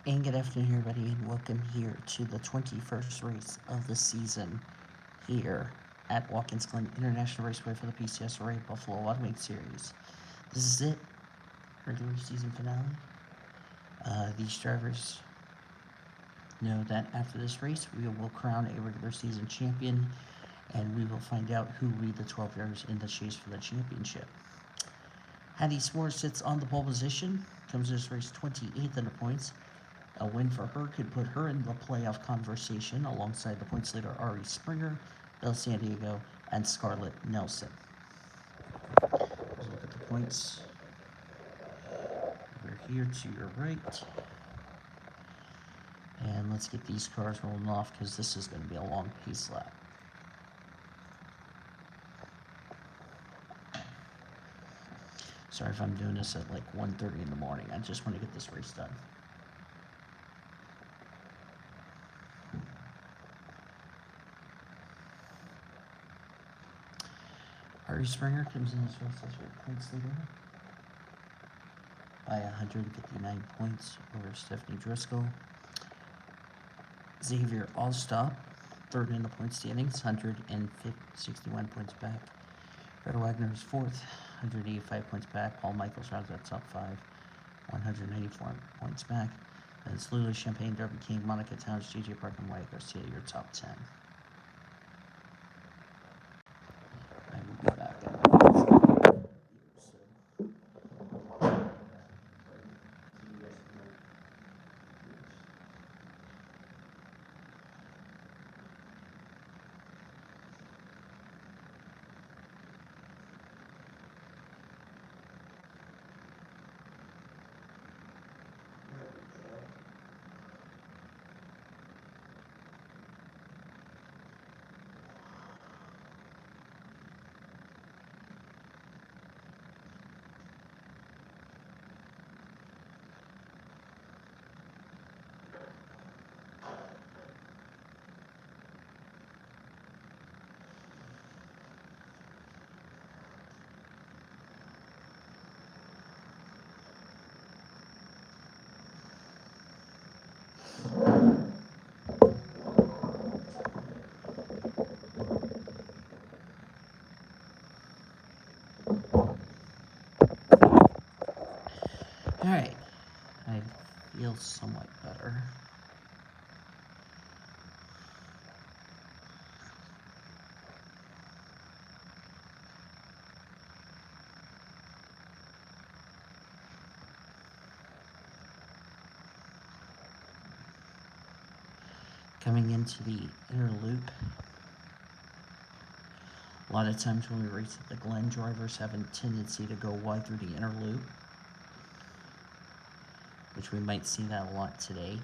And good afternoon, everybody, and welcome here to the 21st race of the season here at Watkins Glen International Raceway for the PCSRA Buffalo Wild Series. This is it, regular season finale. These drivers know that after this race, we will crown a regular season champion, and we will find out who will be the 12 drivers in the chase for the championship. Hattie S'more sits on the pole position, comes to this race 28th in the points. A win for her could put her in the playoff conversation alongside the points leader Ari Springer, Bill San Diego, and Scarlett Nelson. Let's look at the points. We're here to your right. And let's get these cars rolling off because this is going to be a long pace lap. Sorry if I'm doing this at like 1:30 in the morning. I just want to get this race done. Ari Springer comes in as points leader by 159 points over Stephanie Driscoll. Xavier Allstop, third in the point standings, 161 points back. Brett Wagner is fourth, 185 points back. Paul Michaels rounds out top five, 194 points back. Then it's Lulu Champagne, Derby King, Monica Towns, JJ Park, and Wyatt Garcia, your top 10. I will be back. Alright, I feel somewhat better. Coming into the inner loop, a lot of times when we race at the Glen, drivers have a tendency to go wide through the inner loop, which we might see that a lot today.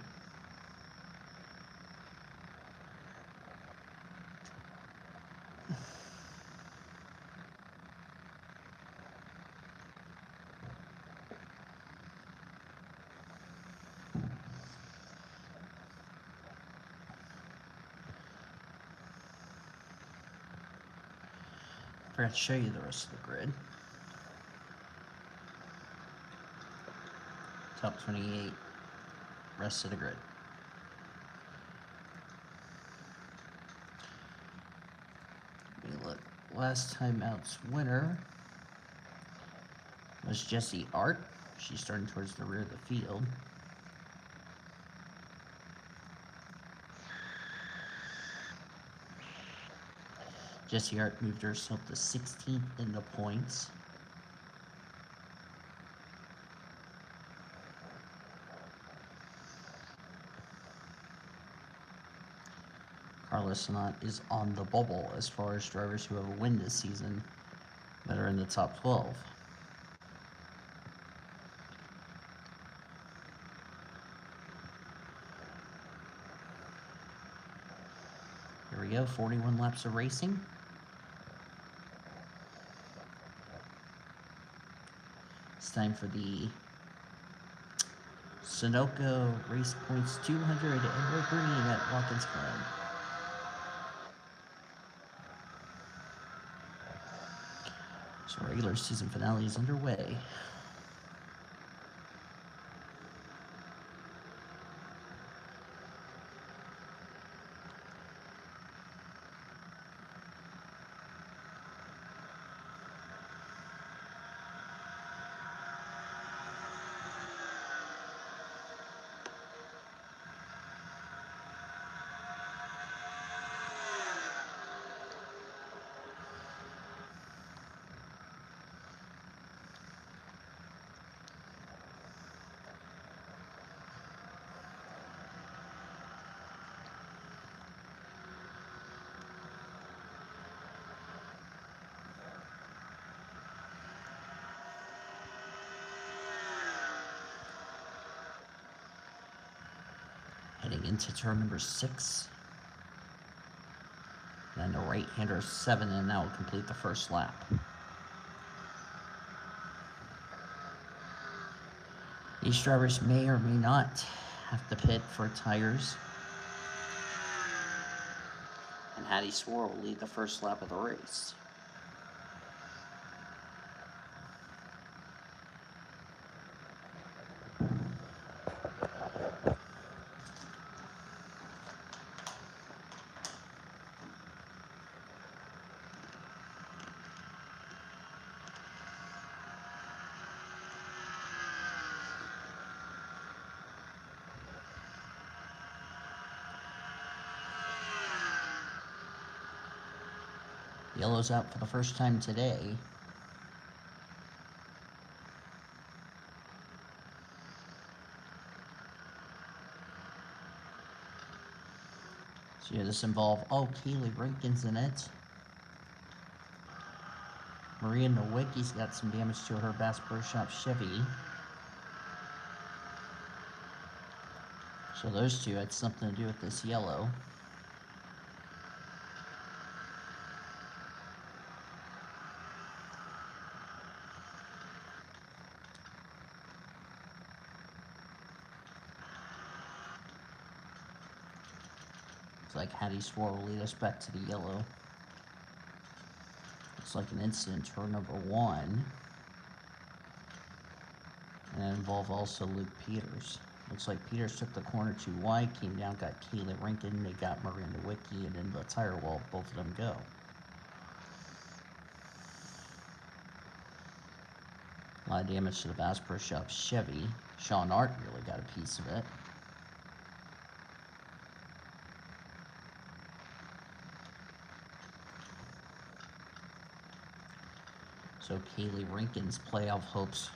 I forgot to show you the rest of the grid. Top 28, rest of the grid. Let me look. Last time out's winner was Jessie Art. She's starting towards the rear of the field. Jessie Art moved herself to 16th in the points. Carla Sonat is on the bubble as far as drivers who have a win this season that are in the top 12. Here we go, 41 laps of racing. It's time for the Sunoco Race Points 200 and we're green at Watkins Glen. So regular season finale is underway. Heading into turn number 6. Then the right-hander 7, and that will complete the first lap. These drivers may or may not have to pit for tires. And Hattie Swore will lead the first lap of the race. Yellow's out for the first time today. So yeah, this involved, Kaylee Rankin's in it. Maria Nowicki's got some damage to her Bass Pro Shop Chevy. So those two had something to do with this yellow. Looks like Hattie Swore will lead us back to the yellow. Looks like an incident turn number 1. And it involved also Luke Peters. Looks like Peters took the corner too wide, came down, got Kayla Rankin, they got Miranda Wicki, and in the tire wall, both of them go. A lot of damage to the Bass Pro Shop Chevy. Sean Art really got a piece of it. So Kaylee Rankin's playoff hopes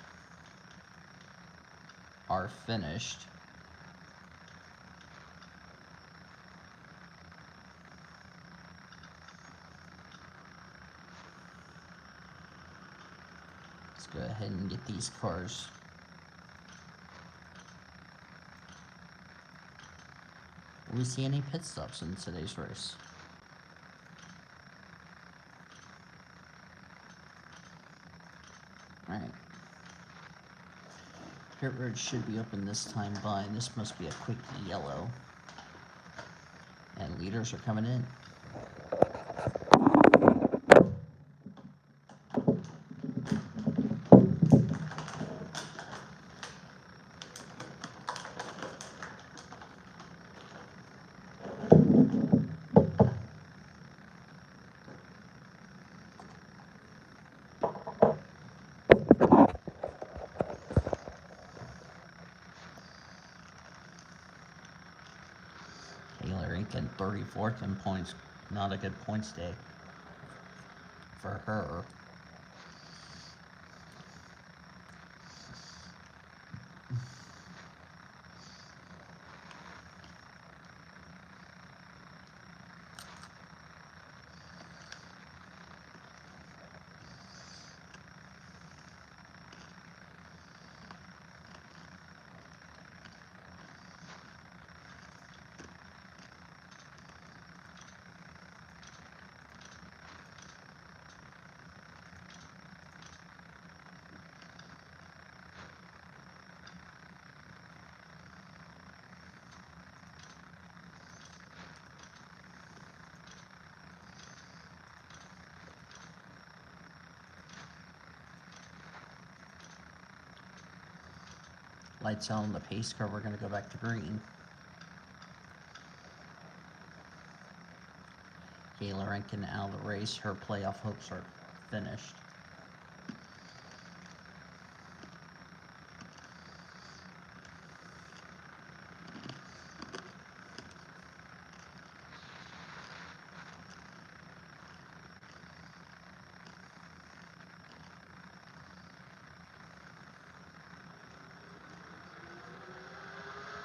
are finished. Let's go ahead and get these cars. Will we see any pit stops in today's race? Alright. Pit road should be open this time by, and this must be a quick yellow. And leaders are coming in. Rankin 34th in points. Not a good points day for her. Lights out on the pace car, we're going to go back to green. Kayla Rankin out of the race, her playoff hopes are finished.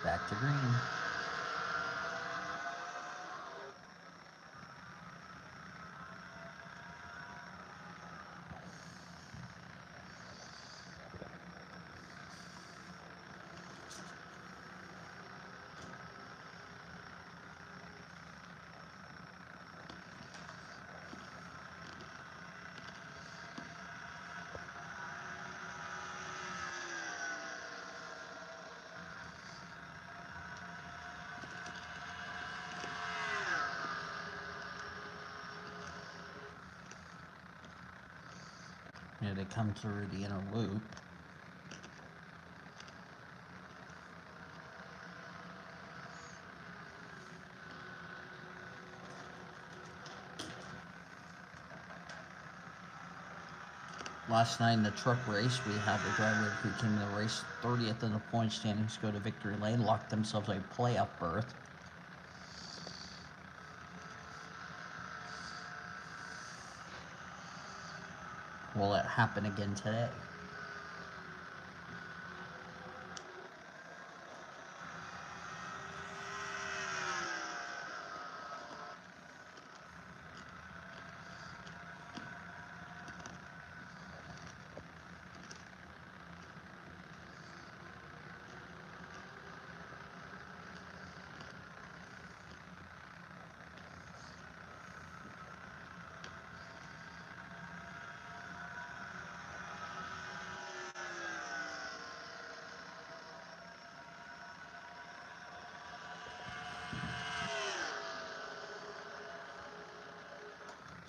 Back to green. Here they come through the inner loop. Last night in the truck race, we had the driver who came in the race 30th in the point standings go to victory lane, locked themselves a playoff berth. Will it happen again today?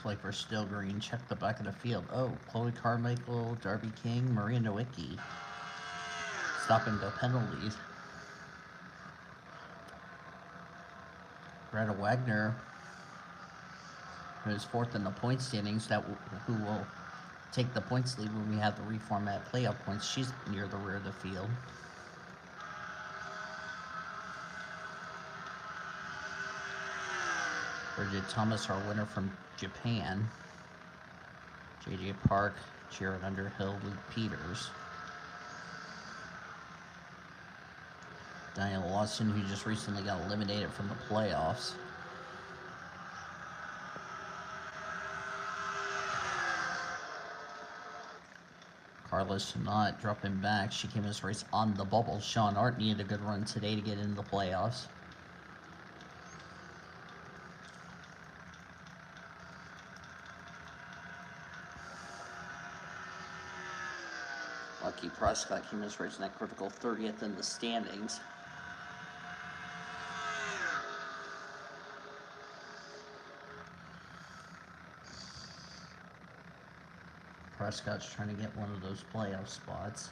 Like for still green, check the back of the field. Oh, Chloe Carmichael, Darby King, Maria Nowicki stopping the penalties. Greta Wagner, who is fourth in the point standings, who will take the points lead when we have the reformat playoff points. She's near the rear of the field. Bridget Thomas, our winner from Japan. JJ Park, Jared Underhill, Luke Peters. Diana Lawson, who just recently got eliminated from the playoffs. Carla Sonat dropping back. She came in this race on the bubble. Sean Art needed a good run today to get into the playoffs. Lucky Prescott came in this race in that critical 30th in the standings. Prescott's trying to get one of those playoff spots.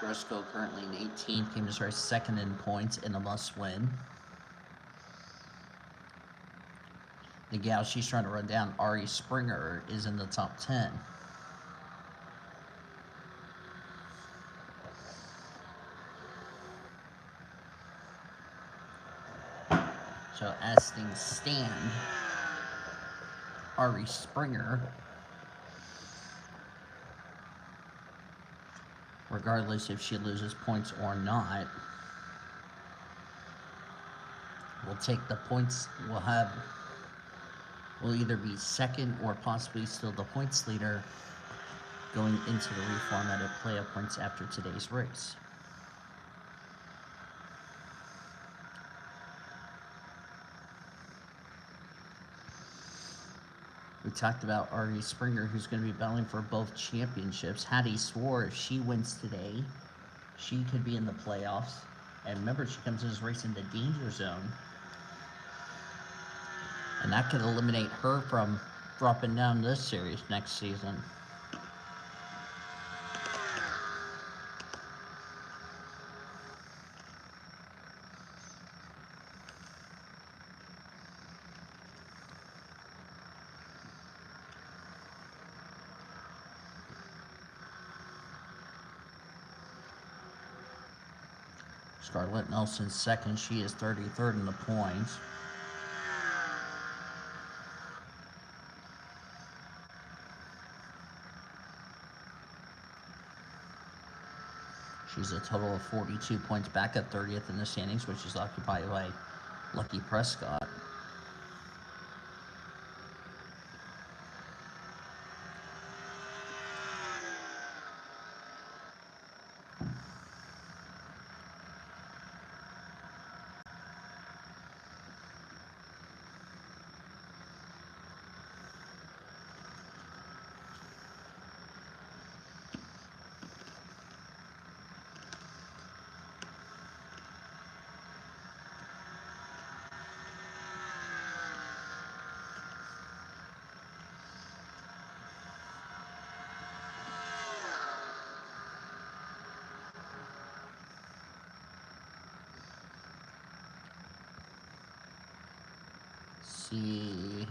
Briscoe currently in 18th, came to race second in points in a must-win. The gal she's trying to run down, Ari Springer, is in the top 10. So as things stand, Ari Springer, regardless if she loses points or not, will take the points, will either be second or possibly still the points leader going into the reformatted playoff points after today's race. We talked about Ari Springer, who's going to be battling for both championships. Hattie swore if she wins today, she could be in the playoffs. And remember, she comes in this race in the danger zone. And that could eliminate her from dropping down this series next season. Scarlett Nelson second. She is 33rd in the points. She's a total of 42 points back at 30th in the standings, which is occupied by Lucky Prescott. See.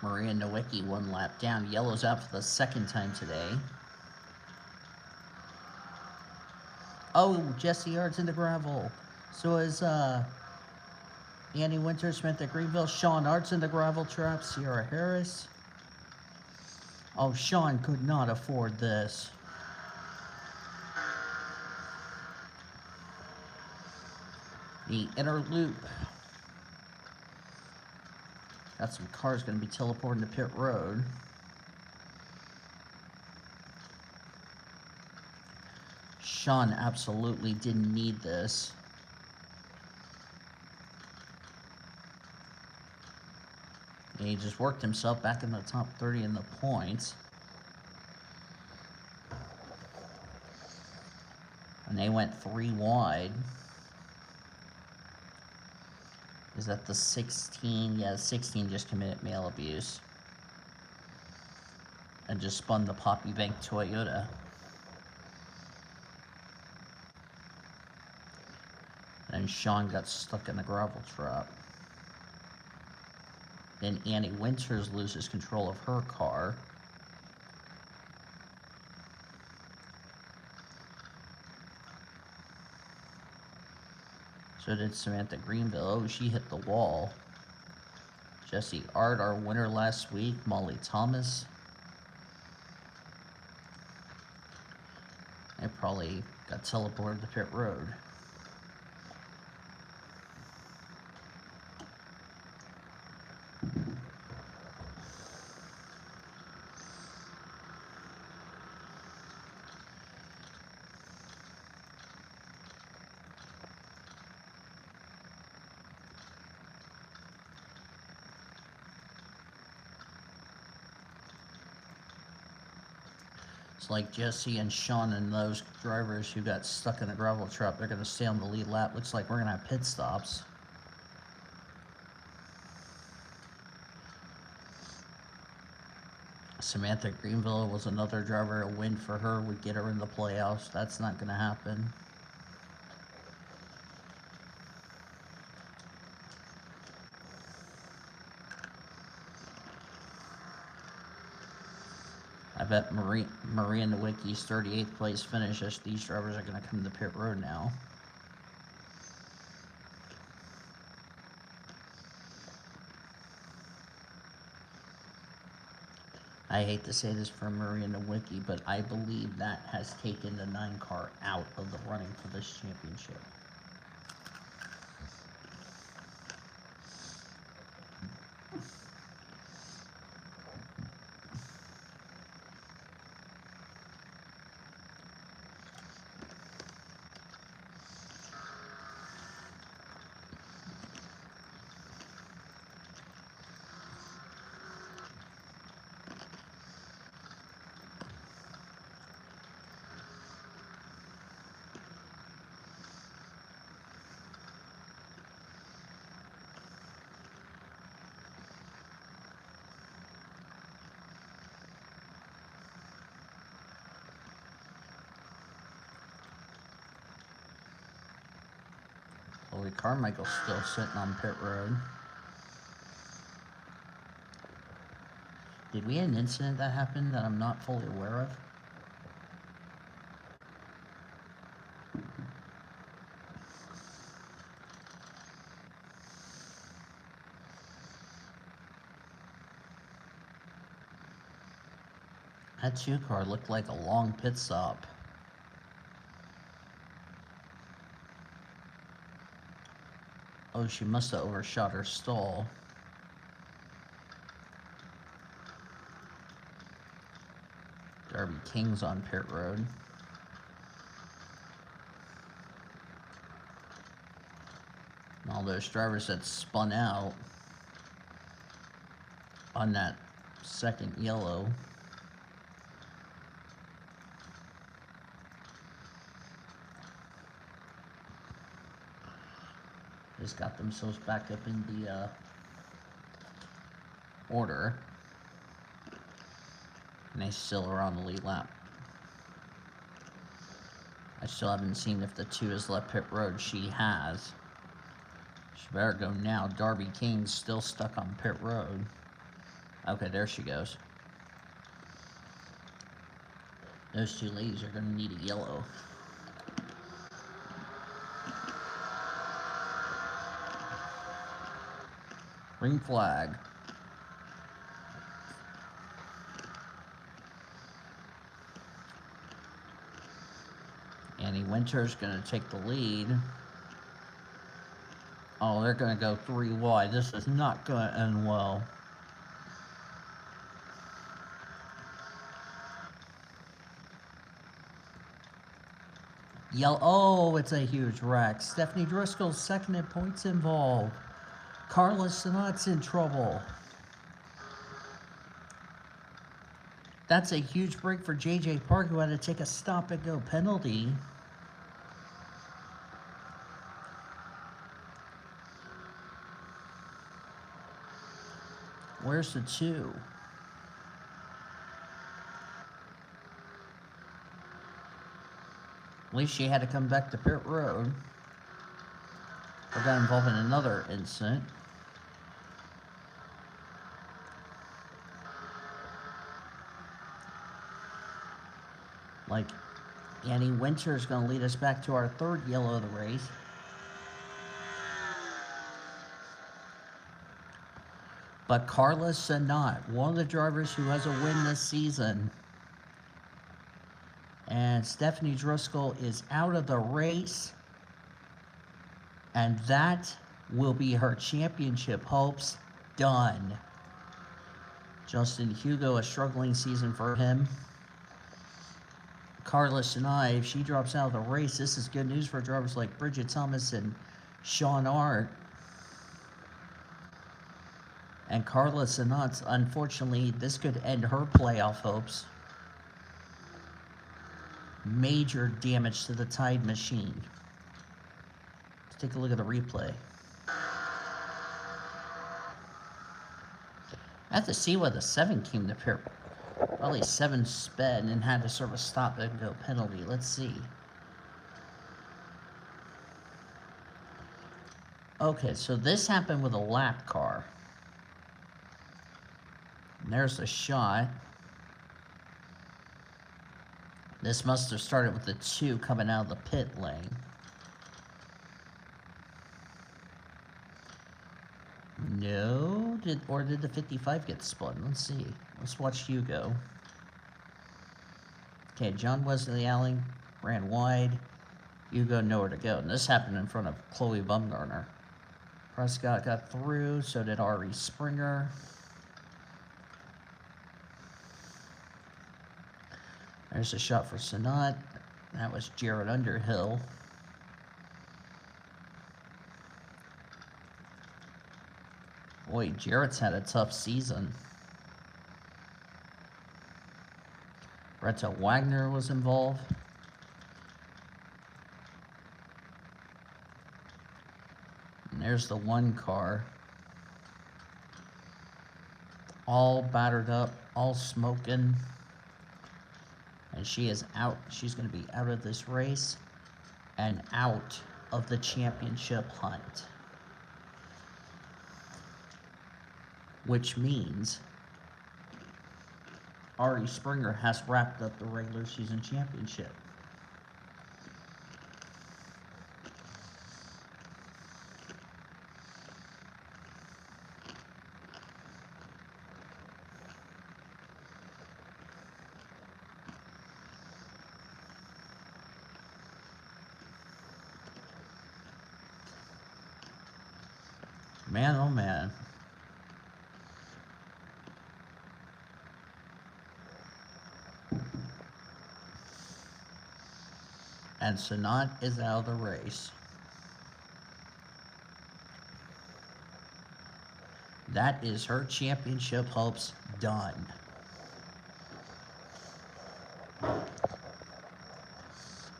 Maria Nowicki 1 lap down. Yellow's out for the second time today. Oh, Jesse Yard's in the gravel. So is Annie Wintersmith at Greenville. Sean Art's in the gravel trap. Sierra Harris. Oh, Sean could not afford this. The inner loop. Got some cars going to be teleporting to pit road. Sean absolutely didn't need this. And he just worked himself back in the top 30 in the points. And they went 3 wide. Is that the 16? Yeah, 16 just committed male abuse. And just spun the Poppy Bank Toyota. And Sean got stuck in the gravel trap. Then Annie Winters loses control of her car. So did Samantha Greenville. Oh, she hit the wall. Jesse Art, our winner last week. Molly Thomas. They probably got teleported to pit road. It's like Jesse and Sean and those drivers who got stuck in the gravel trap. They're going to stay on the lead lap. Looks like we're going to have pit stops. Samantha Greenville was another driver. A win for her would get her in the playoffs. That's not going to happen. I bet Maria Nowicki's 38th place finish as these drivers are going to come to pit road now. I hate to say this for Maria Nowicki, but I believe that has taken the 9 car out of the running for this championship. Chloe Carmichael's still sitting on pit road. Did we have an incident that happened that I'm not fully aware of? That 2 car looked like a long pit stop. Oh, she must have overshot her stall. Darby King's on pit road. And all those drivers that spun out on that second yellow. Just got themselves back up in the order. And they still are on the lead lap. I still haven't seen if the 2 has left pit road. She has. She better go now. Darby King's still stuck on pit road. Okay, there she goes. Those 2 ladies are going to need a yellow. Green flag. Annie Winter's going to take the lead. Oh, they're going to go 3 wide. This is not going to end well. Oh, it's a huge wreck. Stephanie Driscoll's second at points involved. Carla Sinat's in trouble. That's a huge break for JJ Park, who had to take a stop-and-go penalty. Where's the 2? At least she had to come back to pit road. Or got involved in another incident. Like, Annie Winter is going to lead us back to our 3rd yellow of the race. But Carla Sinat, one of the drivers who has a win this season. And Stephanie Driscoll is out of the race. And that will be her championship hopes done. Justin Hugo, a struggling season for him. Carla Sinat, if she drops out of the race, this is good news for drivers like Bridget Thomas and Sean Art. And Carla Sinat, unfortunately, this could end her playoff hopes. Major damage to the Tide machine. Let's take a look at the replay. I have to see why the 7 came to pit. Probably 7 sped and had to serve a stop-and-go penalty. Let's see. Okay, so this happened with a lap car. And there's the shot. This must have started with the 2 coming out of the pit lane. No, or did the 55 get spun? Let's see. Let's watch Hugo. Okay, John Wesley Allen ran wide. Hugo nowhere to go. And this happened in front of Chloe Bumgarner. Prescott got through, so did Ari Springer. There's a shot for Sinat. That was Jared Underhill. Boy, Jared's had a tough season. Retta Wagner was involved. And there's the 1 car. All battered up, all smoking. And she is out. She's going to be out of this race and out of the championship hunt. Which means Ari Springer has wrapped up the regular season championship. Man, oh man. And Sanat is out of the race. That is her championship hopes done.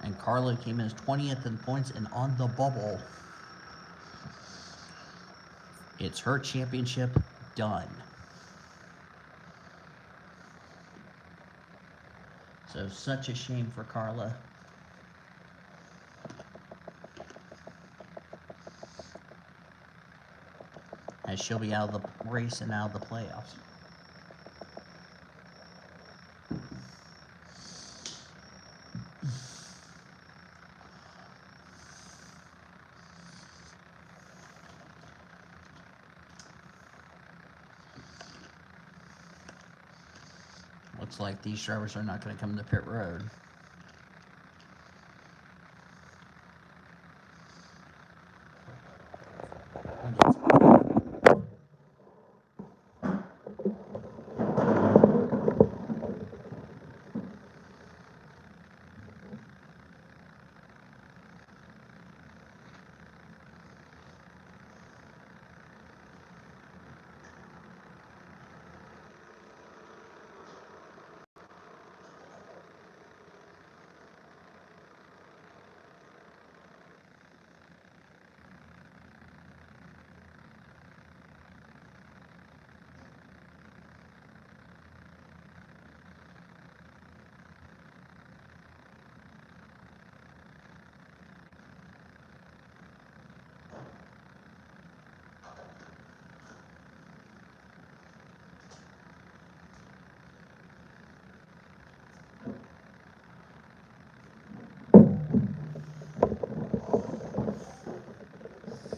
And Carla came in as 20th in points and on the bubble. It's her championship done. So such a shame for Carla. As she'll be out of the race and out of the playoffs. Looks like these drivers are not going to come to pit road.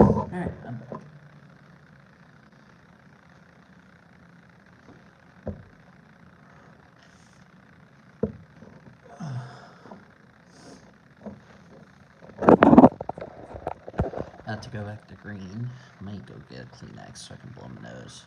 Alright, I'm back. Not to go back to green. I might go get a Kleenex so I can blow my nose.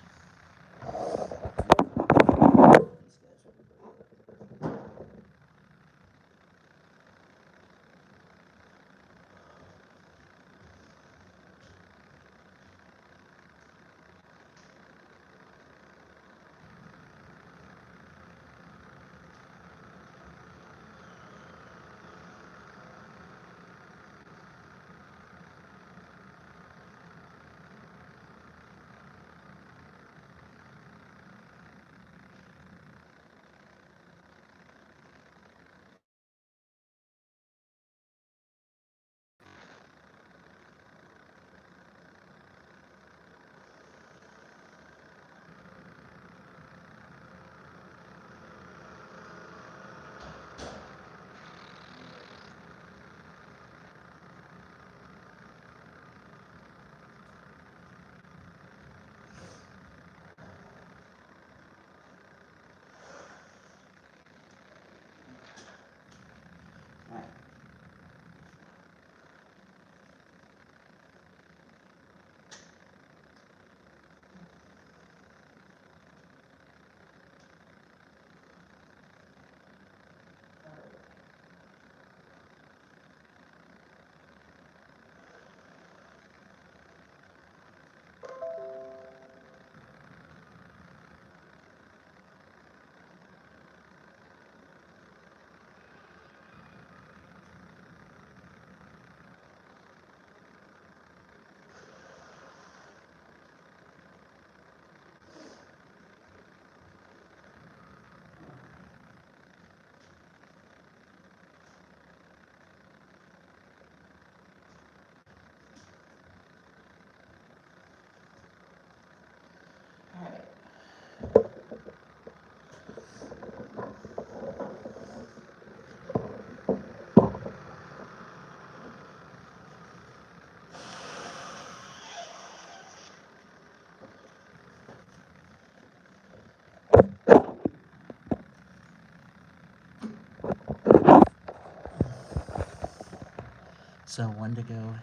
So 1 to go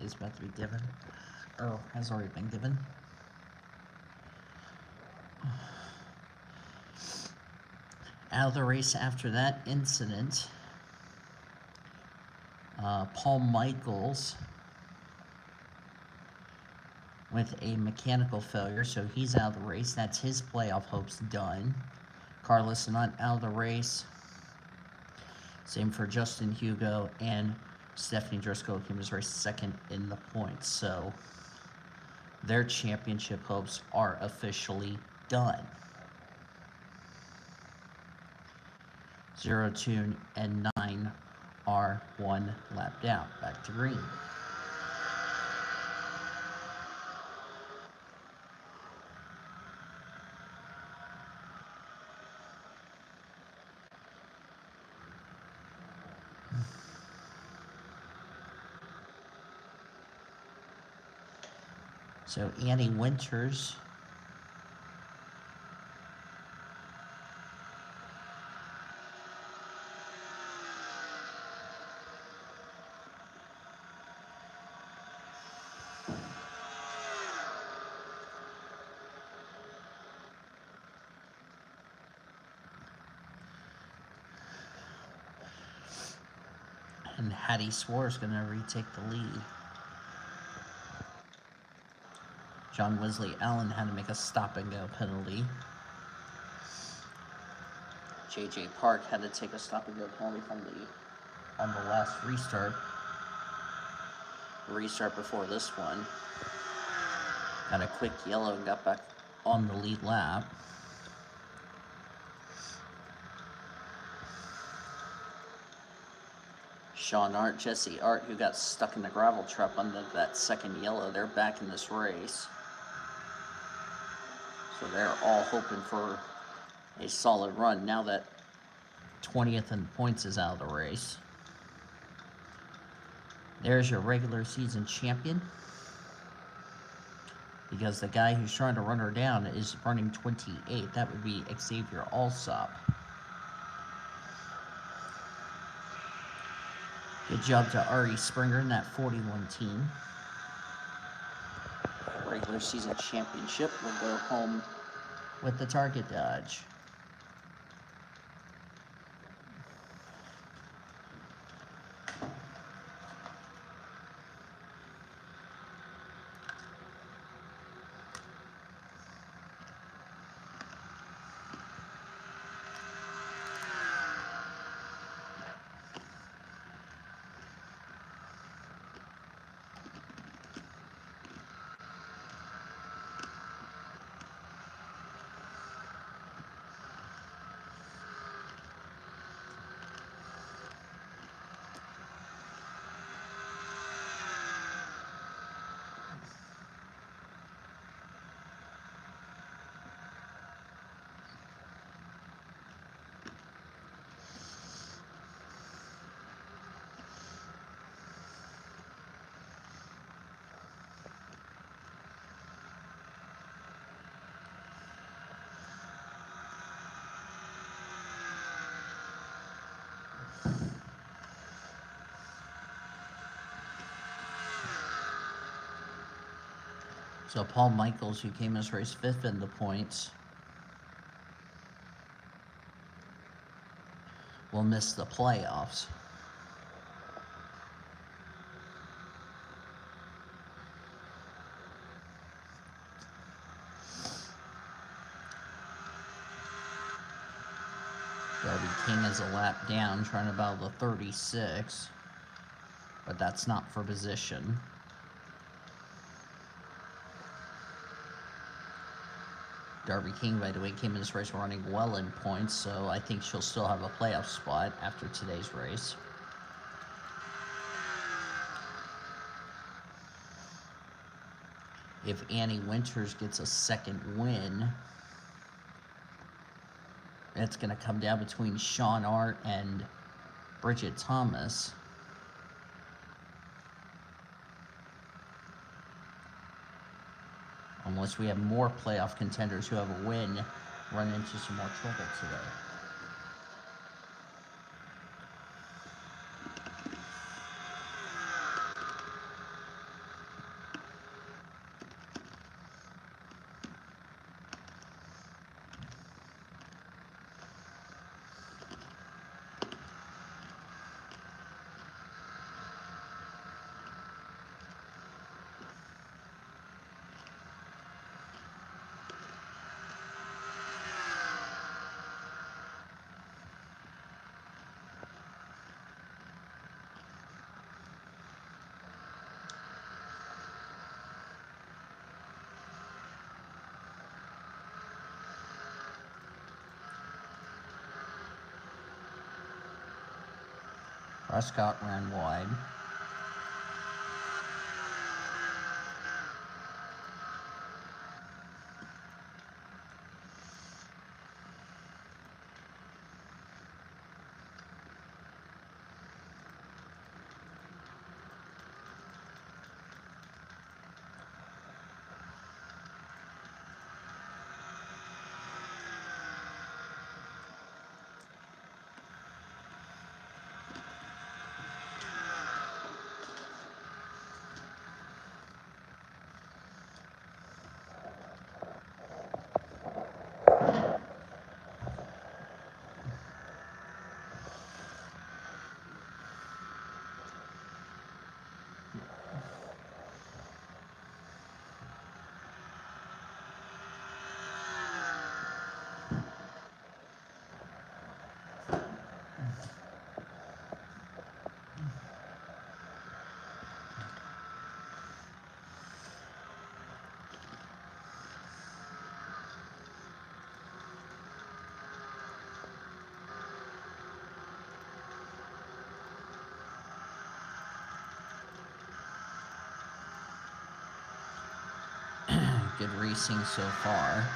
is about to be given. has already been given. Out of the race after that incident, Paul Michaels with a mechanical failure, so he's out of the race. That's his playoff hopes done. Carlos Sainz out of the race. Same for Justin Hugo, and Stephanie Driscoll came as race second in the points. So their championship hopes are officially done. 0, 2, and 9 are 1 lap down. Back to green. So Annie Winters and Hattie Swore is going to retake the lead. John Wesley Allen had to make a stop-and-go penalty. J.J. Park had to take a stop-and-go penalty on the last restart. Restart before this one. Got a quick yellow and got back on the lead lap. Sean Art, Jesse Art, who got stuck in the gravel trap under that second yellow, they're back in this race. So they're all hoping for a solid run now that 20th in points is out of the race. There's your regular season champion. Because the guy who's trying to run her down is running 28. That would be Xavier Alsop. Good job to Ari Springer in that 41 team. Regular season championship will go home with the target dodge. So Paul Michaels, who came as race 5th in the points, will miss the playoffs. Darby King is a lap down, trying to battle the 36, but that's not for position. Darby King, by the way, came in this race running well in points, so I think she'll still have a playoff spot after today's race. If Annie Winters gets a second win, it's going to come down between Sean Art and Bridget Thomas. Unless we have more playoff contenders who have a win run into some more trouble today. Prescott ran wide. Good racing so far.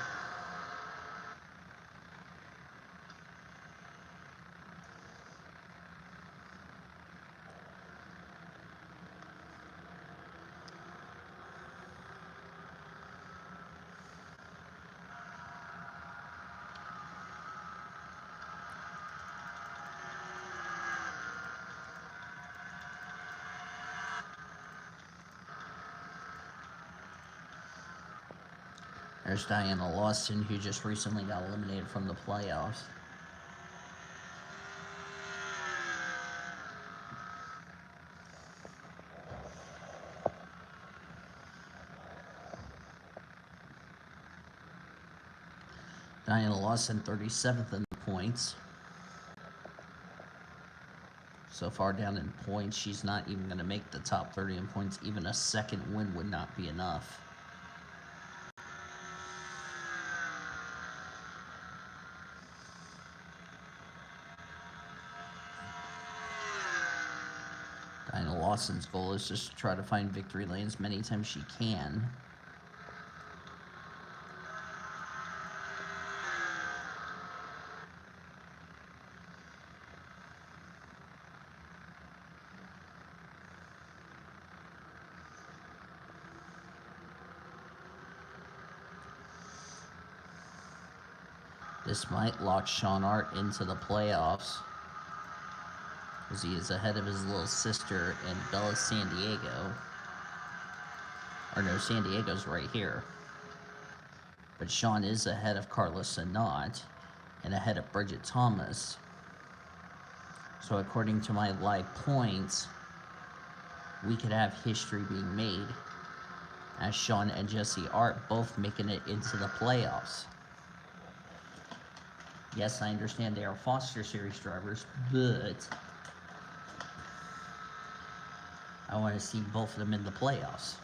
There's Diana Lawson, who just recently got eliminated from the playoffs. Diana Lawson, 37th in the points. So far down in points, she's not even going to make the top 30 in points. Even a second win would not be enough. Diana Lawson's goal is just to try to find victory lane as many times as she can. This might lock Sean Hart into the playoffs, as he is ahead of his little sister and Bella San Diego. Or no, San Diego's right here. But Sean is ahead of Carla Sanat and ahead of Bridget Thomas. So according to my live points, we could have history being made as Sean and Jesse Hart both making it into the playoffs. Yes, I understand they are Foster Series drivers, but I want to see both of them in the playoffs.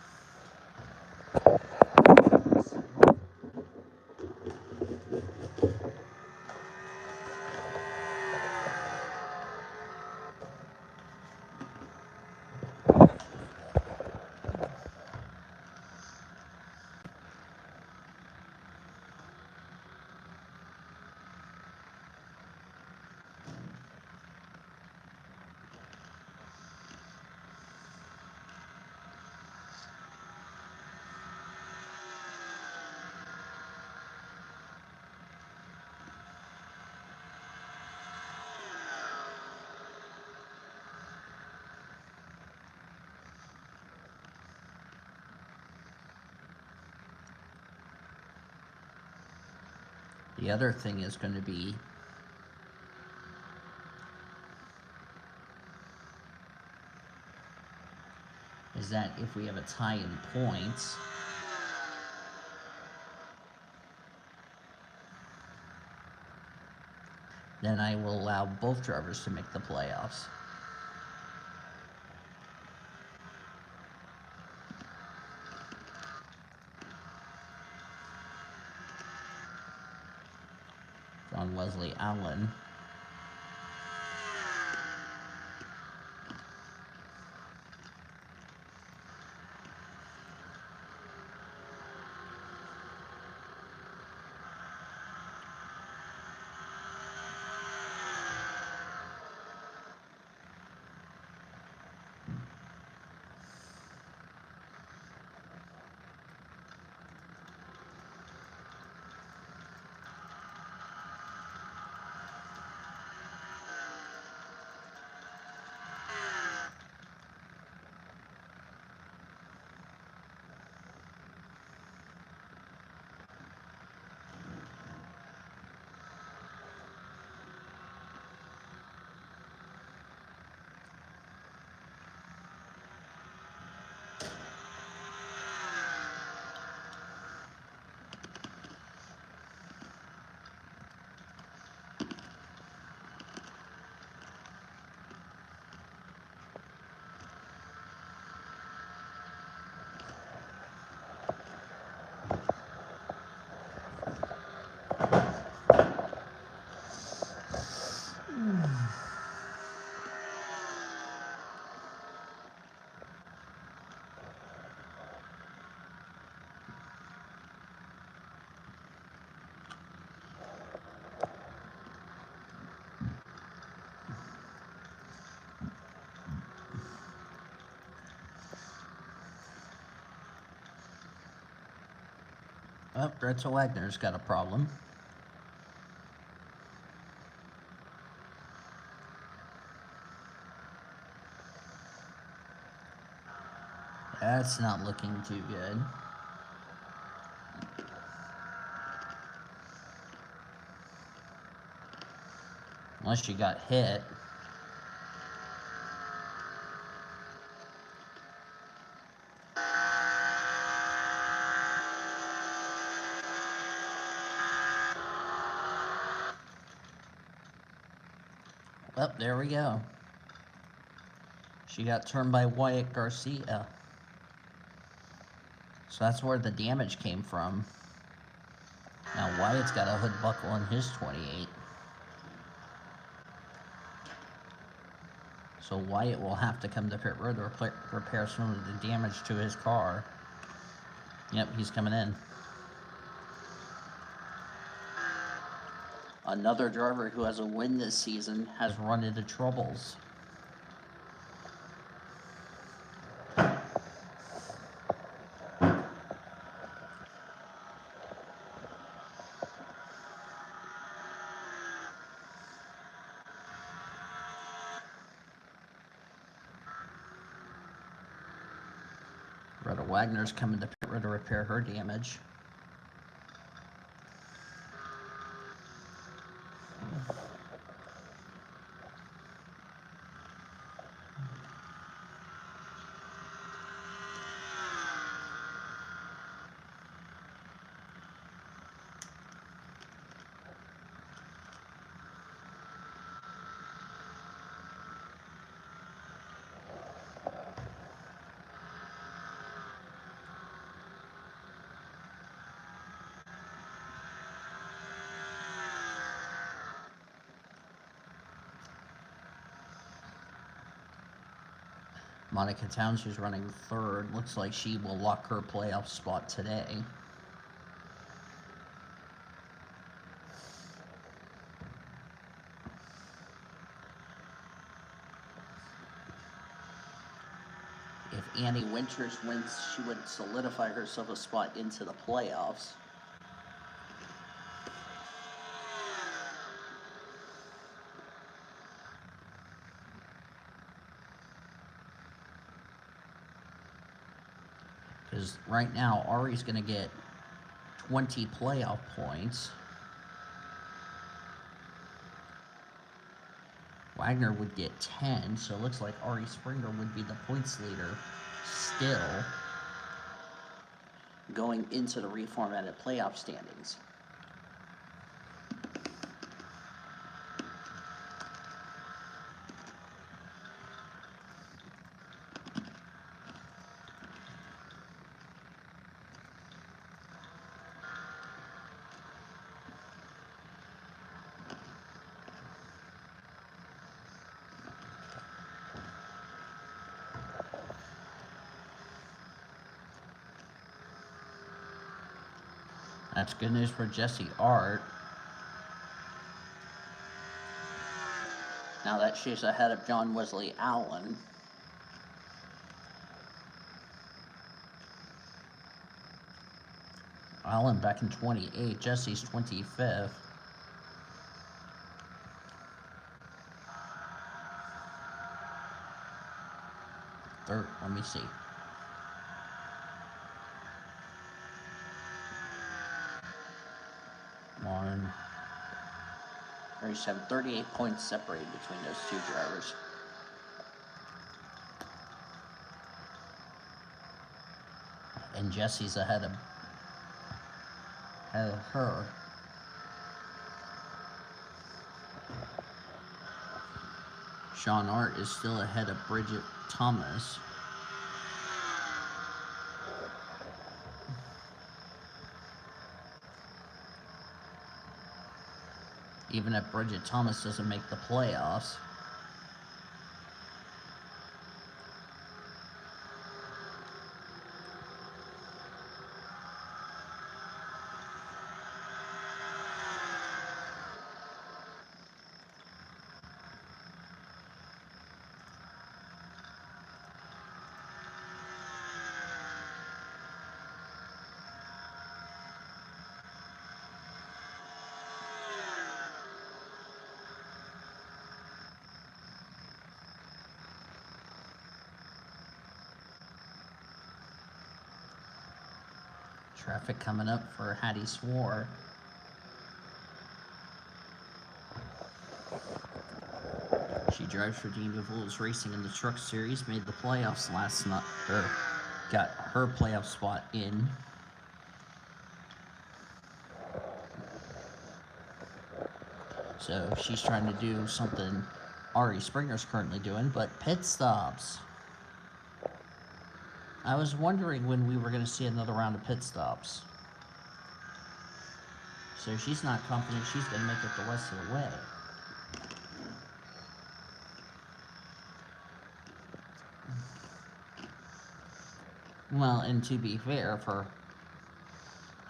The other thing is going to be is that if we have a tie in points, then I will allow both drivers to make the playoffs. John Wesley Allen. Oh, Gretzel Wagner's got a problem. That's not looking too good. Unless she got hit. Oh, there we go. She got turned by Wyatt Garcia. So that's where the damage came from. Now Wyatt's got a hood buckle on his 28. So Wyatt will have to come to pit road to repair some of the damage to his car. Yep, he's coming in. Another driver who has a win this season has run into troubles. Rhoda Wagner's coming to pit road to repair her damage. Monica Towns, who's running third, looks like she will lock her playoff spot today. If Annie Winters wins, she would solidify herself a spot into the playoffs. Because right now, Ari's going to get 20 playoff points. Wagner would get 10, so it looks like Ari Springer would be the points leader still going into the reformatted playoff standings. That's good news for Jesse Art. Now that she's ahead of John Wesley Allen. Allen back in 28, Jesse's 25th. Third, let me see. One. 37, 38 points separated between those two drivers. And Jesse's ahead of her. Sean Art is still ahead of Bridget Thomas. Even if Bridget Thomas doesn't make the playoffs. Traffic coming up for Hattie Swore. She drives for BWWS Racing in the Truck Series, made the playoffs last night, or got her playoff spot in. So she's trying to do something Ari Springer's currently doing, but pit stops. I was wondering when we were going to see another round of pit stops. So she's not confident she's going to make it the rest of the way. Well, and to be fair, for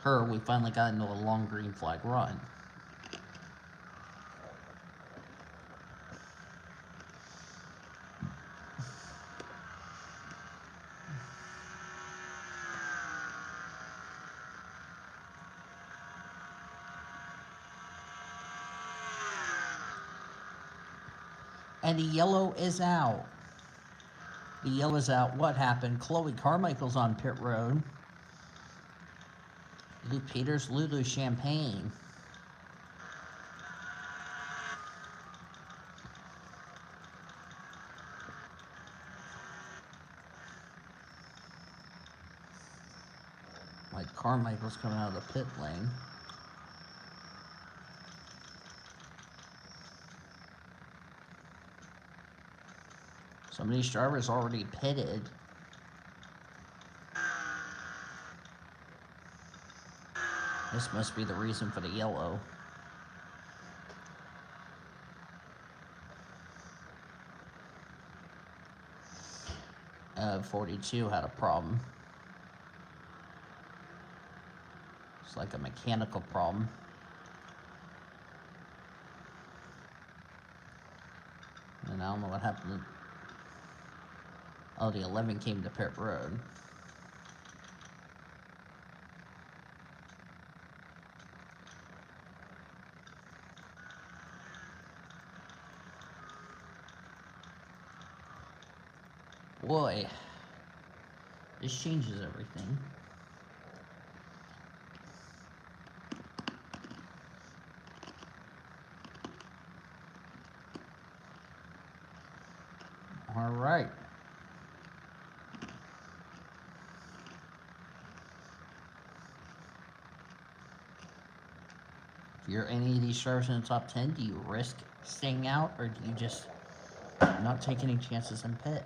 her, we finally got into a long green flag run. And the yellow is out. The yellow is out. What happened? Chloe Carmichael's on pit road. Lou Peters, Lulu Champagne. Like Carmichael's coming out of the pit lane. Some of these drivers already pitted. This must be the reason for the yellow. 42 had a problem. It's like a mechanical problem. And I don't know what happened. Oh, the 11 came to pit road. Boy, this changes everything. All right. If you're any of these drivers in the top 10, do you risk staying out, or do you just not take any chances in pit?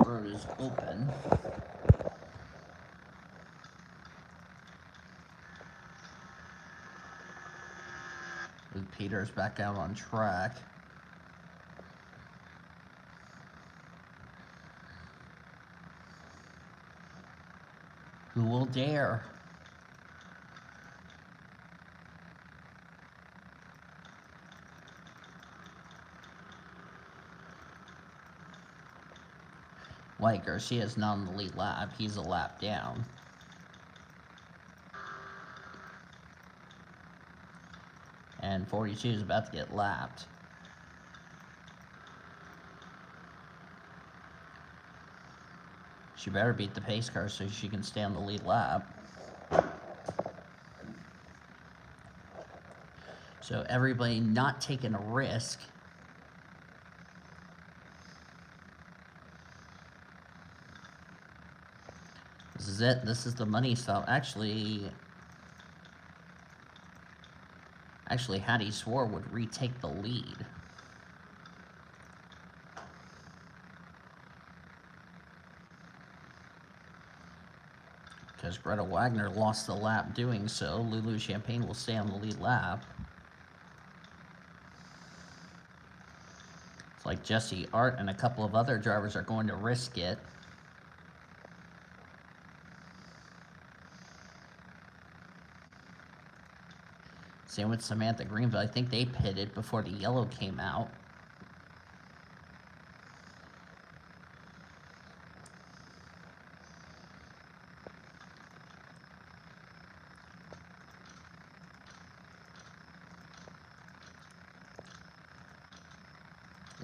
Road is open. Luke Peters back out on track. Who will dare? Like Garcia's not on the lead lap. He's a lap down. And 42 is about to get lapped. She better beat the pace car so she can stay on the lead lap. So everybody not taking a risk. This is it. This is the money stop. Actually, Hattie Swore would retake the lead. Because Greta Wagner lost the lap doing so. Lulu Champagne will stay on the lead lap. It's like Jesse Art and a couple of other drivers are going to risk it. Same with Samantha Greenville. I think they pitted before the yellow came out.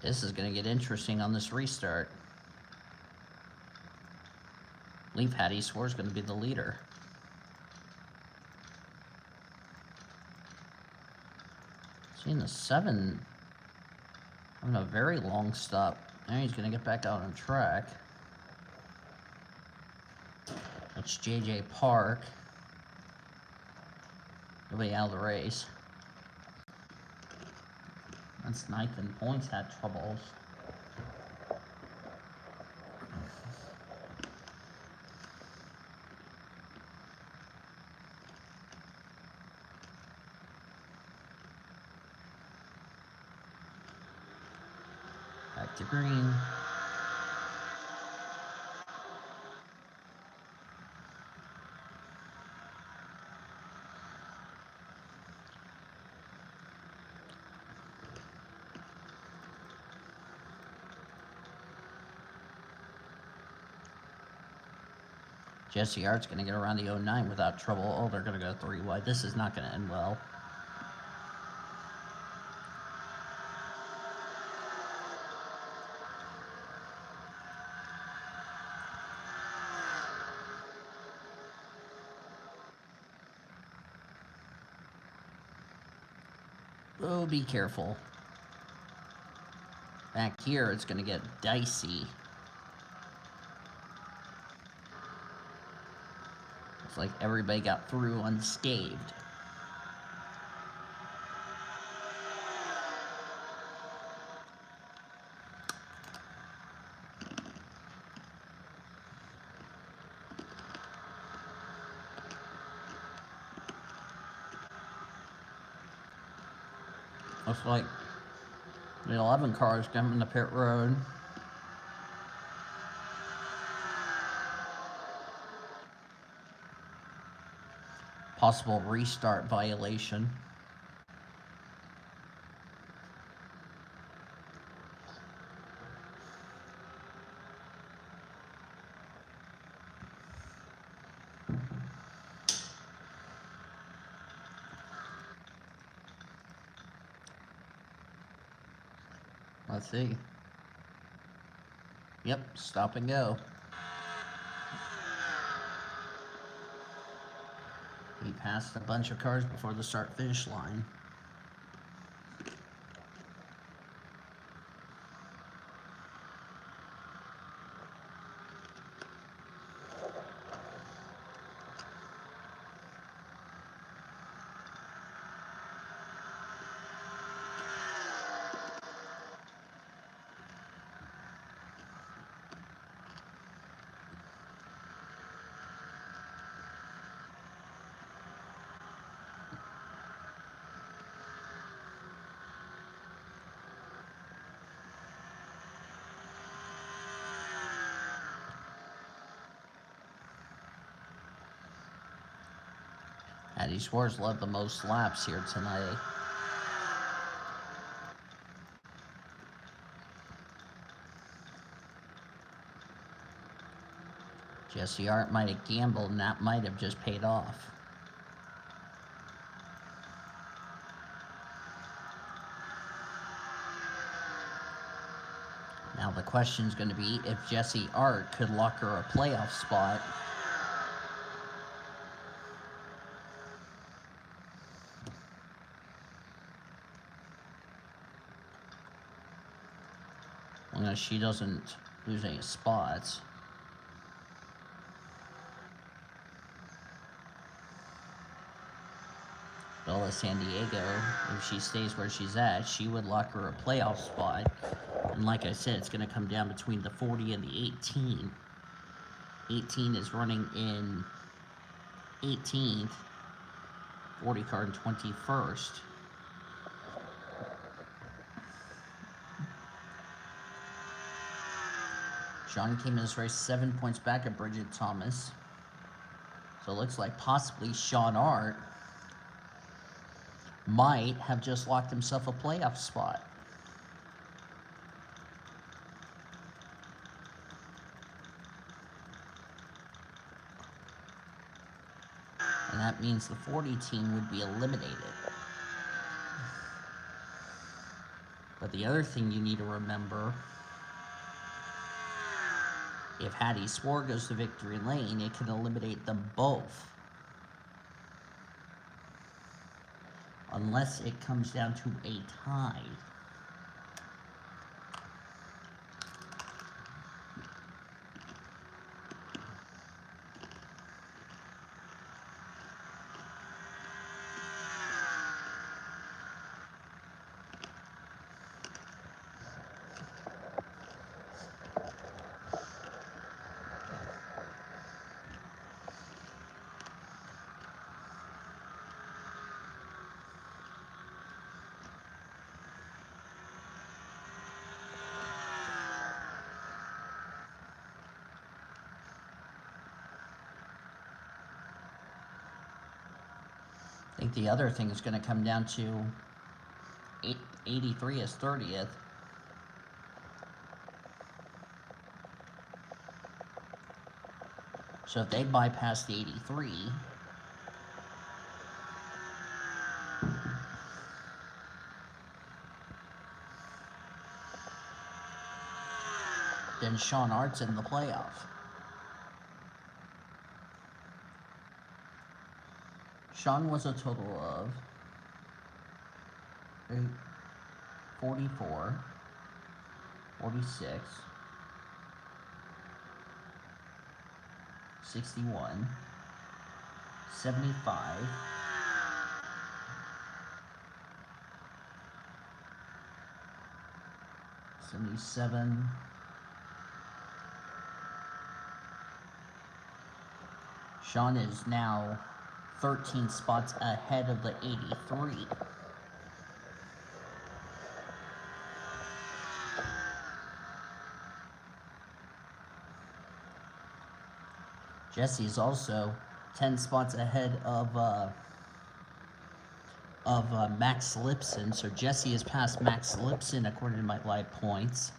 This is going to get interesting on this restart. I believe Hattie Swore is going to be the leader. Seeing the 7 having a very long stop. Now he's going to get back out on track. That's JJ Park. He'll be out of the race. That's Nathan Points had troubles. Back to green. Jesse Art's going to get around the 09 without trouble. Oh, they're going to go 3 wide. This is not going to end well. Oh, be careful. Back here, it's going to get dicey. Looks like everybody got through unscathed. Looks like the 11 cars coming to pit road. Possible restart violation. Let's see. Yep, stop and go. He passed a bunch of cars before the start-finish line. Hattie Schwartz led the most laps here tonight. Jesse Art might have gambled, and that might have just paid off. Now the question is going to be if Jesse Art could lock her a playoff spot. Well, she doesn't lose any spots. Bella San Diego, if she stays where she's at, she would lock her a playoff spot. And like I said, it's going to come down between the 40 and the 18. 18 is running in 18th. 40 car in 21st. Sean came in this race 7 points back at Bridget Thomas. So it looks like possibly Sean Art might have just locked himself a playoff spot. And that means the 40 team would be eliminated. But the other thing you need to remember, if Hattie Swore goes to victory lane, it can eliminate them both. Unless it comes down to a tie. I think the other thing is going to come down to 83 is 30th. So if they bypass the 83, then Sean Hart's in the playoff. Sean was a total of 44, 46, 61, 75, 77, Sean is now 13 spots ahead of the 83. Jesse is also 10 spots ahead of Max Lipson. So Jesse has passed Max Lipson according to my live points.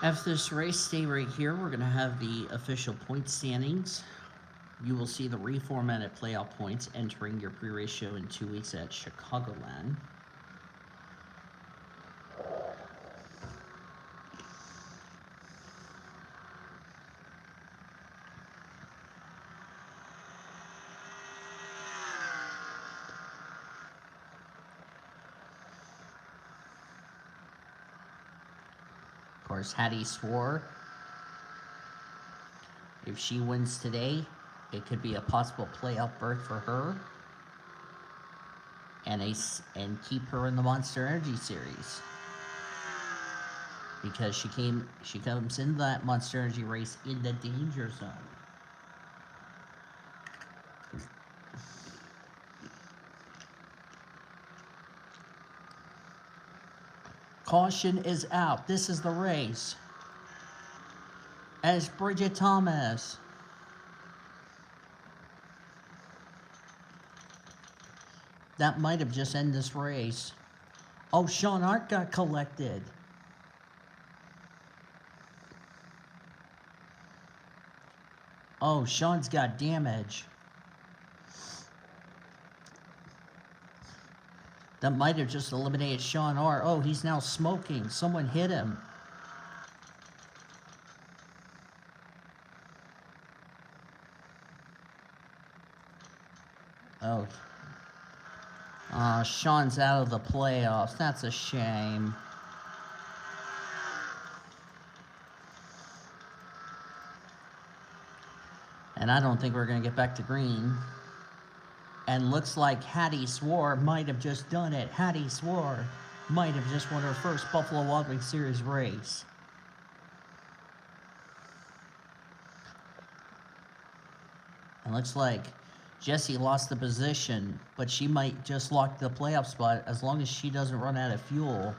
After this race, stay right here. We're going to have the official point standings. You will see the reformatted playoff points entering your pre-race show in 2 weeks at Chicagoland. Of course, Hattie Swore, if she wins today, it could be a possible playoff berth for her, and keep her in the Monster Energy Series, because she comes into that Monster Energy race in the danger zone. Caution is out. This is the race. As Bridget Thomas. That might have just ended this race. Oh, Sean Hart got collected. Oh, Sean's got damage. That might have just eliminated Sean Hart. Oh, he's now smoking. Someone hit him. Oh. Sean's out of the playoffs. That's a shame. And I don't think we're going to get back to green. And looks like Hattie Swore might have just done it. Hattie Swore might have just won her first Buffalo Wild Wings Series race. And looks like Jessie lost the position, but she might just lock the playoff spot as long as she doesn't run out of fuel.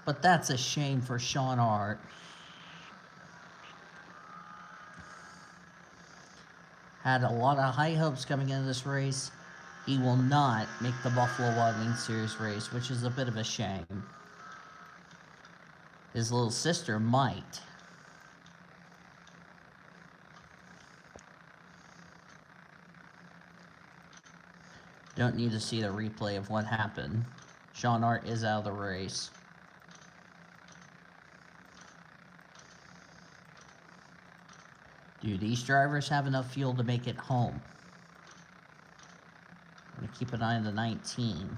But that's a shame for Sean Hart. Had a lot of high hopes coming into this race. He will not make the Buffalo Wild Wings Series race, which is a bit of a shame. His little sister might. Don't need to see the replay of what happened. Sean Hart is out of the race. Do these drivers have enough fuel to make it home? I'm going to keep an eye on the 19.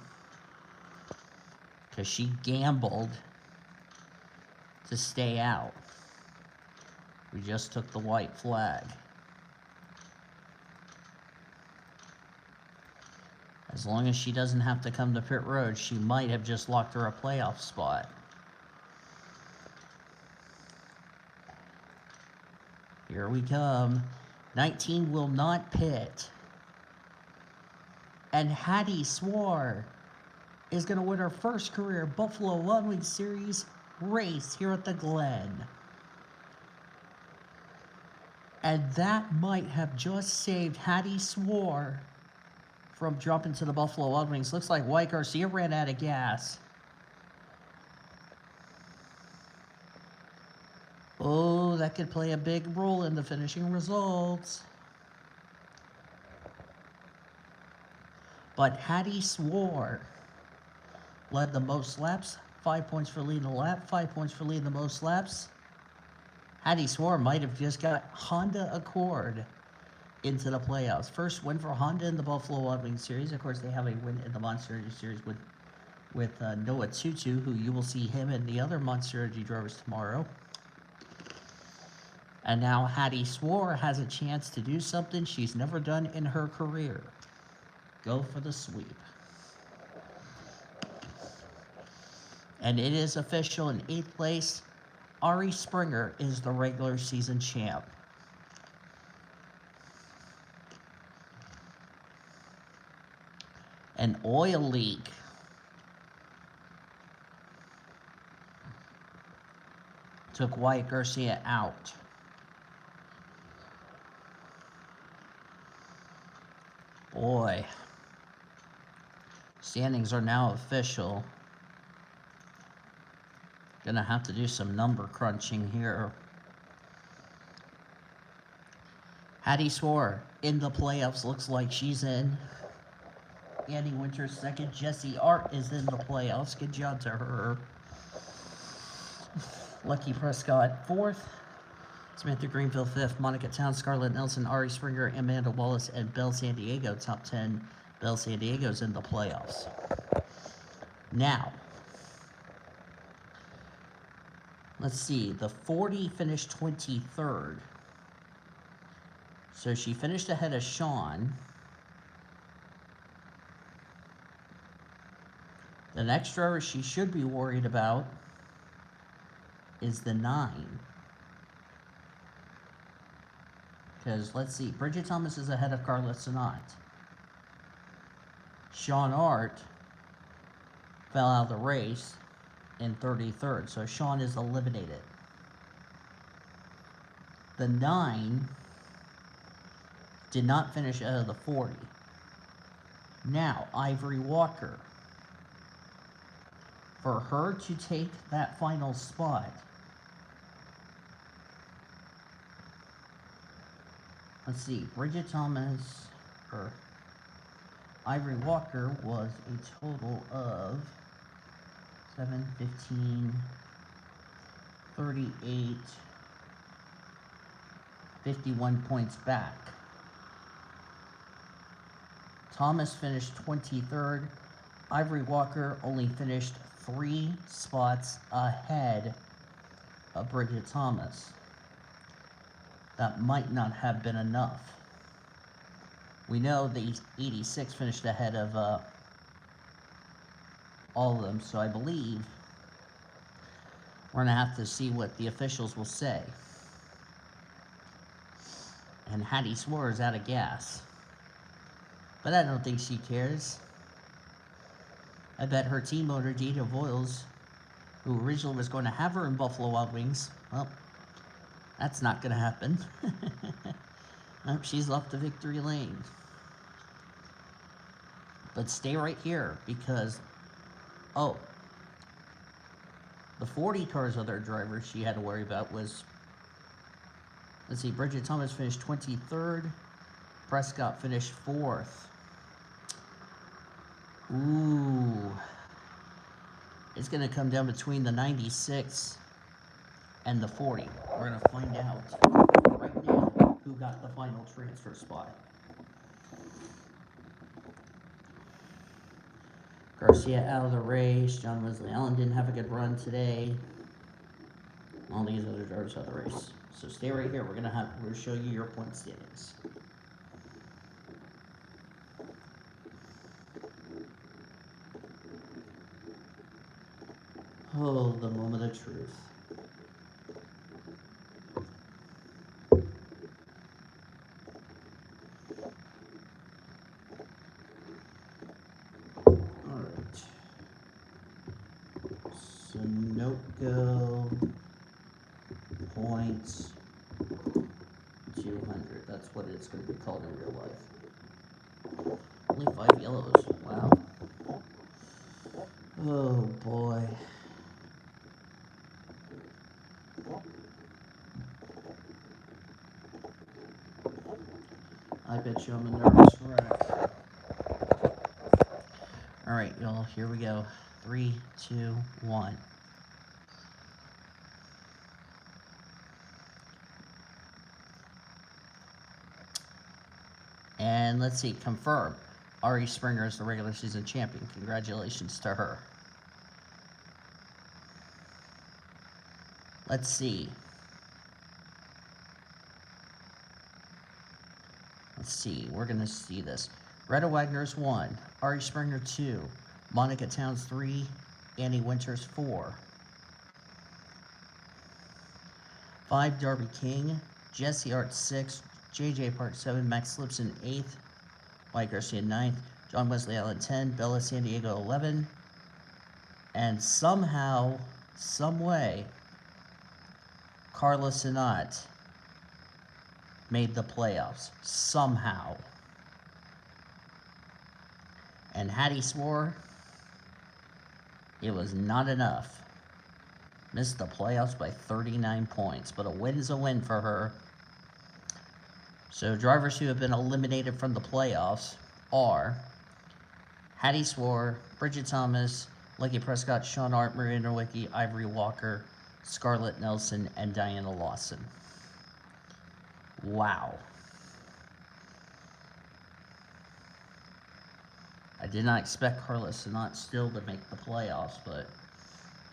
Because she gambled to stay out. We just took the white flag. As long as she doesn't have to come to pit road, she might have just locked her a playoff spot. Here we come. 19 will not pit. And Hattie Swar is going to win her first career Buffalo Wild Wings Series race here at the Glen. And that might have just saved Hattie Swar from dropping to the Buffalo Wild Wings. Looks like Wyatt Garcia ran out of gas. Oh, that could play a big role in the finishing results. But Hattie Swar led the most laps. 5 points for leading the lap, 5 points for leading the most laps. Hattie Swar might have just got Honda Accord into the playoffs. First win for Honda in the Buffalo Wild Wings Series. Of course, they have a win in the Monster Energy Series with Noah Tutu, who you will see him and the other Monster Energy drivers tomorrow. And now Hattie Swar has a chance to do something she's never done in her career. Go for the sweep. And it is official in 8th place. Ari Springer is the regular season champ. An oil leak. Took Wyatt Garcia out. Boy. Standings are now official. Gonna have to do some number crunching here. Hattie Swar in the playoffs. Looks like she's in. Annie Winters second. Jessie Art is in the playoffs. Good job to her. Lucky Prescott fourth. Samantha Greenfield fifth. Monica Towns, Scarlett Nelson, Ari Springer, Amanda Wallace, and Belle San Diego top 10. Belle San Diego's in the playoffs. Now, let's see. The 40 finished 23rd. So she finished ahead of Sean. The next driver she should be worried about is the 9. Because, let's see, Bridget Thomas is ahead of Carla Sonat. Sean Hart fell out of the race in 33rd, so Sean is eliminated. The 9 did not finish out of the 40. Now, Ivory Walker. For her to take that final spot, let's see, Bridget Thomas, or Ivory Walker was a total of 7, 15, 38, 51 points back. Thomas finished 23rd. Ivory Walker only finished 3 spots ahead of Bridget Thomas. That might not have been enough. We know the 86 finished ahead of all of them, so I believe we're going to have to see what the officials will say. And Hattie Swar is out of gas. But I don't think she cares. I bet her team owner, Dita Voiles, who originally was going to have her in Buffalo Wild Wings, well, that's not going to happen. Nope, she's left the victory lane. But stay right here because, oh, The 40 cars other drivers she had to worry about was, let's see, Bridget Thomas finished 23rd. Prescott finished 4th. Ooh. It's going to come down between the 96 and the 40. We're going to find out right now who got the final transfer spot. Garcia out of the race. John Wesley Allen didn't have a good run today. All these other drivers out of the race. So stay right here. We're gonna show you your point standings. Oh, the moment of truth. Alright. Sunoco points 200. That's what it's going to be called in real life. Only 5 yellows. Wow. Oh boy. I bet you I'm a nervous wreck. Alright, y'all, here we go. 3, 2, 1. And let's see, confirm. Ari Springer is the regular season champion. Congratulations to her. Let's see. We're going to see this. Retta Wagner's 1. Ari Springer 2. Monica Towns 3. Annie Winters 4. 5. Darby King. Jesse Art 6. JJ Park 7. Max Lipson 8th. Mike Garcia 9th. John Wesley Allen 10. Bella San Diego 11. And somehow, some way, Carla Sinat made the playoffs. Somehow. And Hattie swore it was not enough. Missed the playoffs by 39 points. But a win's a win for her. So drivers who have been eliminated from the playoffs are Hattie Swore, Bridget Thomas, Lucky Prescott, Sean Art, Maria Nowicki, Ivory Walker, Scarlett Nelson, and Diana Lawson. Wow. I did not expect Carla Sinat still to make the playoffs, but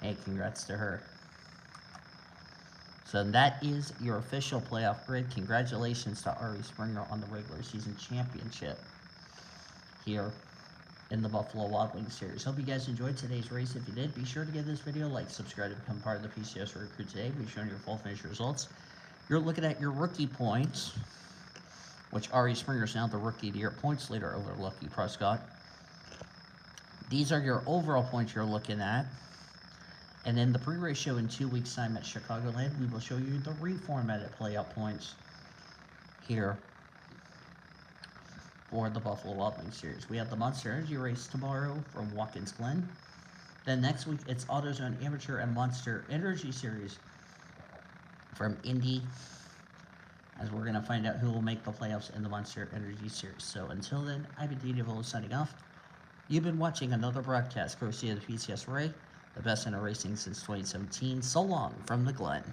hey, congrats to her. So that is your official playoff grid. Congratulations to Ari Springer on the regular season championship here in the Buffalo Wild Wings series. Hope you guys enjoyed today's race. If you did, be sure to give this video a like, subscribe to become part of the PCSRA crew today. Be showing your full finish results. You're looking at your rookie points, which Ari Springer is now the rookie of the year points leader over Lucky Prescott. These are your overall points you're looking at. And in the pre-race show in 2 weeks' time at Chicagoland, we will show you the reformatted playoff points here for the Buffalo Wild Wings series. We have the Monster Energy race tomorrow from Watkins, Glen. Then next week, it's AutoZone Amateur and Monster Energy series from Indy, as we're going to find out who will make the playoffs in the Monster Energy series. So until then, I've been DWWS signing off. You've been watching another broadcast courtesy of the PCSRA, the best in racing since 2017. So long from the Glen.